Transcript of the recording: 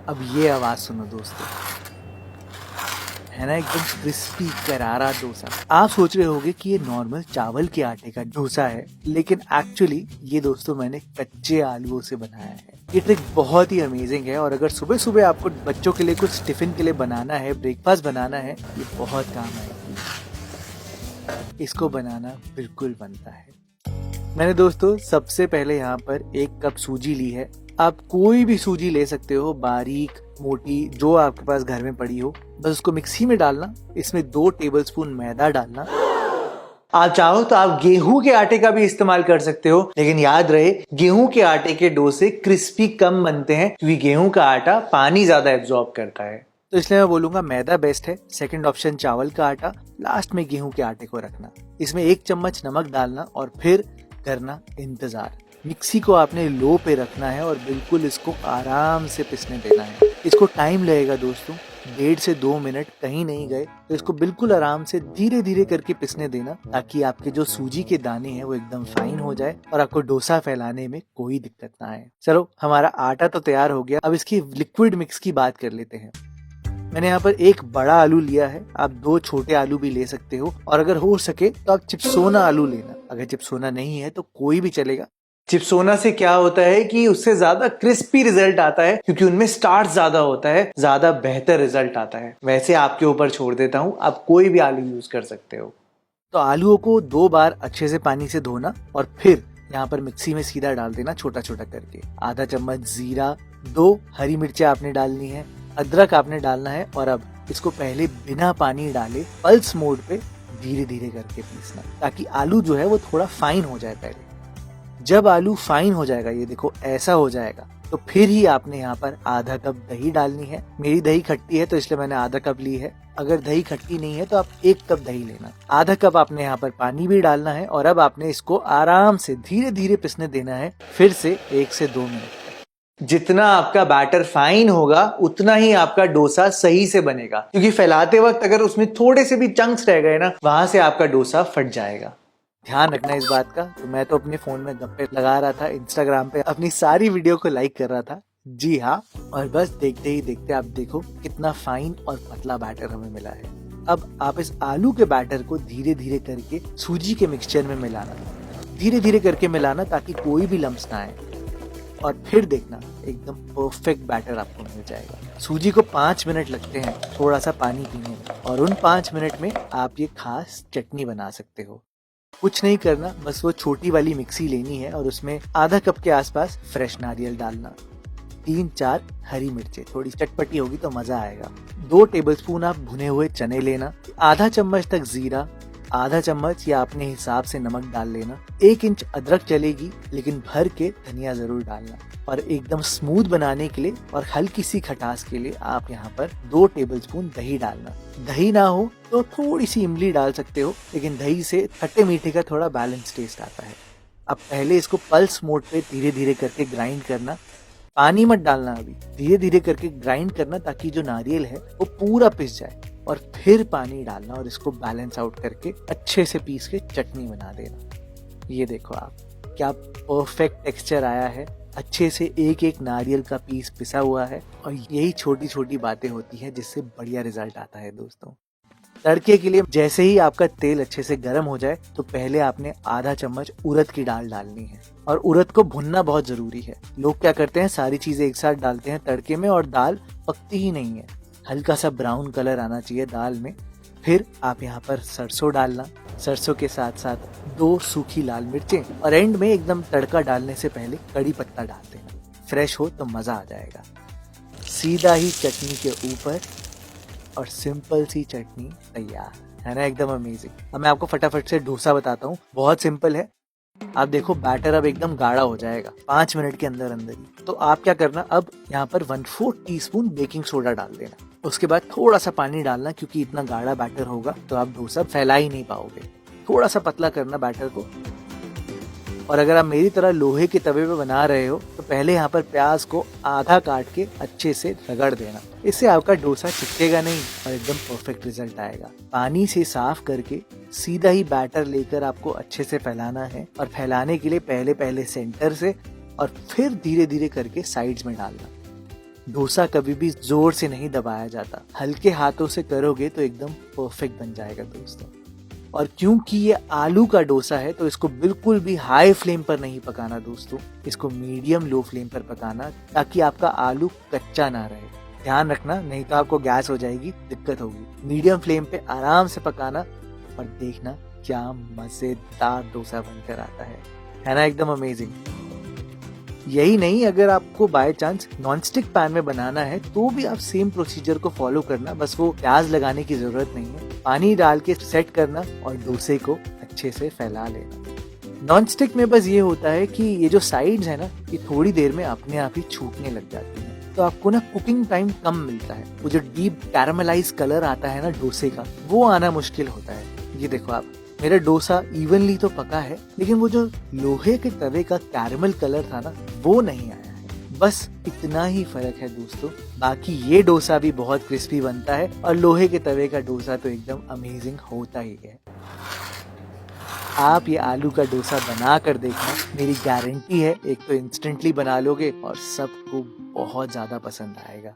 अब ये आवाज सुनो दोस्तों, है ना एकदम क्रिस्पी करारा डोसा। आप सोच रहे होंगे कि ये नॉर्मल चावल के आटे का डोसा है, लेकिन एक्चुअली ये दोस्तों मैंने कच्चे आलूओं से बनाया है। ये ट्रिक बहुत ही अमेजिंग है और अगर सुबह सुबह आपको बच्चों के लिए कुछ टिफिन के लिए बनाना है, ब्रेकफास्ट बनाना है, ये बहुत काम आएगी। इसको बनाना बिल्कुल बनता है। मैंने दोस्तों सबसे पहले यहाँ पर 1 कप सूजी ली है। आप कोई भी सूजी ले सकते हो, बारीक मोटी जो आपके पास घर में पड़ी हो। बस उसको मिक्सी में डालना, इसमें 2 टेबलस्पून मैदा डालना। आप चाहो तो आप गेहूं के आटे का भी इस्तेमाल कर सकते हो, लेकिन याद रहे गेहूं के आटे के डोसे क्रिस्पी कम बनते हैं क्योंकि गेहूं का आटा पानी ज्यादा एब्जॉर्ब करता है। तो इसलिए मैं बोलूंगा मैदा बेस्ट है। सेकंड ऑप्शन चावल का आटा, लास्ट में गेहूं के आटे को रखना। इसमें 1 चम्मच नमक डालना और फिर करना इंतजार। मिक्सी को आपने लो पे रखना है और बिल्कुल इसको आराम से पिसने देना है। इसको टाइम लगेगा दोस्तों, 1.5 से 2 मिनट कहीं नहीं गए। तो इसको बिल्कुल आराम से धीरे धीरे करके पिसने देना, ताकि आपके जो सूजी के दाने हैं वो एकदम फाइन हो जाए और आपको डोसा फैलाने में कोई दिक्कत ना आए। चलो हमारा आटा तो तैयार हो गया, अब इसकी लिक्विड मिक्स की बात कर लेते हैं। मैंने यहाँ पर 1 बड़ा आलू लिया है, आप 2 छोटे आलू भी ले सकते हो और अगर हो सके तो आप चिप्सोना आलू लेना। अगर चिप्सोना नहीं है तो कोई भी चलेगा। चिप्सोना से क्या होता है कि उससे ज्यादा क्रिस्पी रिजल्ट आता है, क्योंकि उनमें स्टार्च ज्यादा होता है, ज्यादा बेहतर रिजल्ट आता है। वैसे आपके ऊपर छोड़ देता हूँ, आप कोई भी आलू यूज कर सकते हो। तो आलूओं को 2 बार अच्छे से पानी से धोना और फिर यहाँ पर मिक्सी में सीधा डाल देना छोटा छोटा करके। आधा चम्मच जीरा, 2 हरी मिर्चें आपने डालनी है, अदरक आपने डालना है और अब इसको पहले बिना पानी डाले पल्स मोड पे धीरे धीरे करके पीसना, ताकि आलू जो है वो थोड़ा फाइन हो जाए। पहले जब आलू फाइन हो जाएगा, ये देखो ऐसा हो जाएगा, तो फिर ही आपने यहाँ पर आधा कप दही डालनी है। मेरी दही खट्टी है तो इसलिए मैंने आधा कप ली है। अगर दही खट्टी नहीं है तो आप 1 कप दही लेना। आधा कप आपने यहाँ पर पानी भी डालना है और अब आपने इसको आराम से धीरे धीरे पिसने देना है, फिर से 1 से 2 मिनट। जितना आपका बैटर फाइन होगा उतना ही आपका डोसा सही से बनेगा, क्योंकि फैलाते वक्त अगर उसमें थोड़े से भी चंक्स रह गए ना, वहां से आपका डोसा फट जाएगा। ध्यान रखना इस बात का। तो मैं तो अपने फोन में गप्पे लगा रहा था, इंस्टाग्राम पे अपनी सारी वीडियो को लाइक कर रहा था। जी हाँ, और बस देखते ही देखते आप देखो कितना फाइन और पतला बैटर हमें मिला है। अब आप इस आलू के बैटर को धीरे धीरे करके सूजी के मिक्सचर में मिलाना, धीरे धीरे करके मिलाना ताकि कोई भी लम्स ना आए। और फिर देखना एकदम परफेक्ट बैटर आपको मिल जाएगा। सूजी को 5 मिनट लगते हैं थोड़ा सा पानी पीने में, और उन 5 मिनट में आप ये खास चटनी बना सकते हो। कुछ नहीं करना, बस वो छोटी वाली मिक्सी लेनी है और उसमें आधा कप के आसपास फ्रेश नारियल डालना, 3-4 हरी मिर्चें, थोड़ी चटपटी होगी तो मजा आएगा। 2 टेबलस्पून आप भुने हुए चने लेना, आधा चम्मच तक जीरा, आधा चम्मच या अपने हिसाब से नमक डाल लेना। 1 इंच अदरक चलेगी, लेकिन भर के धनिया जरूर डालना। और एकदम स्मूथ बनाने के लिए और हल्की सी खटास के लिए आप यहाँ पर 2 टेबलस्पून दही डालना। दही ना हो तो थोड़ी सी इमली डाल सकते हो, लेकिन दही से खट्टे मीठे का थोड़ा बैलेंस टेस्ट आता है। अब पहले इसको पल्स मोड पे धीरे धीरे करके ग्राइंड करना, पानी मत डालना, अभी धीरे धीरे करके ग्राइंड करना ताकि जो नारियल है वो पूरा पिस जाए, और फिर पानी डालना और इसको बैलेंस आउट करके अच्छे से पीस के चटनी बना देना। ये देखो आप क्या परफेक्ट टेक्सचर आया है, अच्छे से एक एक नारियल का पीस पिसा हुआ है। और यही छोटी छोटी बातें होती हैं जिससे बढ़िया रिजल्ट आता है दोस्तों। तड़के के लिए जैसे ही आपका तेल अच्छे से गर्म हो जाए तो पहले आपने आधा चम्मच उड़द की दाल डालनी है, और उड़द को भुनना बहुत जरूरी है। लोग क्या करते हैं, सारी चीजें एक साथ डालते हैं तड़के में और दाल पकती ही नहीं है। हल्का सा ब्राउन कलर आना चाहिए दाल में। फिर आप यहाँ पर सरसों डालना, सरसों के साथ साथ 2 सूखी लाल मिर्चें, और एंड में एकदम तड़का डालने से पहले कड़ी पत्ता डाल देना। फ्रेश हो तो मजा आ जाएगा। सीधा ही चटनी के ऊपर और सिंपल सी चटनी तैयार है ना, एकदम अमेजिंग। अब मैं आपको फटाफट से डोसा बताता हूँ, बहुत सिंपल है। आप देखो बैटर अब एकदम गाढ़ा हो जाएगा 5 मिनट के अंदर अंदर ही। तो आप क्या करना, अब यहाँ पर 1/4 टीस्पून बेकिंग सोडा डाल देना। उसके बाद थोड़ा सा पानी डालना, क्योंकि इतना गाढ़ा बैटर होगा तो आप डोसा फैला ही नहीं पाओगे। थोड़ा सा पतला करना बैटर को। और अगर आप मेरी तरह लोहे के तवे पे बना रहे हो तो पहले यहाँ पर प्याज को आधा काट के अच्छे से रगड़ देना। इससे आपका डोसा चिपकेगा नहीं और एकदम परफेक्ट रिजल्ट आएगा। पानी से साफ करके सीधा ही बैटर लेकर आपको अच्छे से फैलाना है, और फैलाने के लिए पहले पहले सेंटर से और फिर धीरे धीरे करके साइड्स में डालना। डोसा कभी भी जोर से नहीं दबाया जाता, हल्के हाथों से करोगे तो एकदम परफेक्ट बन जाएगा दोस्तों। और क्योंकि ये आलू का डोसा है तो इसको बिल्कुल भी हाई फ्लेम पर नहीं पकाना दोस्तों, इसको मीडियम लो फ्लेम पर पकाना, ताकि आपका आलू कच्चा ना रहे। ध्यान रखना, नहीं तो आपको गैस हो जाएगी, दिक्कत होगी। मीडियम फ्लेम पे आराम से पकाना और देखना क्या मजेदार डोसा बनकर आता है ना, एकदम अमेजिंग। यही नहीं, अगर आपको बाय चांस नॉनस्टिक पैन में बनाना है तो भी आप सेम प्रोसीजर को फॉलो करना, बस वो प्याज लगाने की जरूरत नहीं है। पानी डाल के सेट करना और डोसे को अच्छे से फैला लेना। नॉनस्टिक में बस ये होता है कि ये जो साइड्स है ना, ये थोड़ी देर में अपने आप ही छूटने लग जाती है, तो आपको ना कुकिंग टाइम कम मिलता है। वो जो डीप कैरामलाइज कलर आता है ना डोसे का, वो आना मुश्किल होता है। ये देखो आप, मेरा डोसा इवनली तो पका है, लेकिन वो जो लोहे के तवे का कैरमल कलर था ना, वो नहीं आया है। बस इतना ही फर्क है दोस्तों, बाकी ये डोसा भी बहुत क्रिस्पी बनता है और लोहे के तवे का डोसा तो एकदम अमेजिंग होता ही है। आप ये आलू का डोसा बना कर देखना, मेरी गारंटी है एक तो इंस्टेंटली बना लोगे और सबको बहुत ज्यादा पसंद आएगा।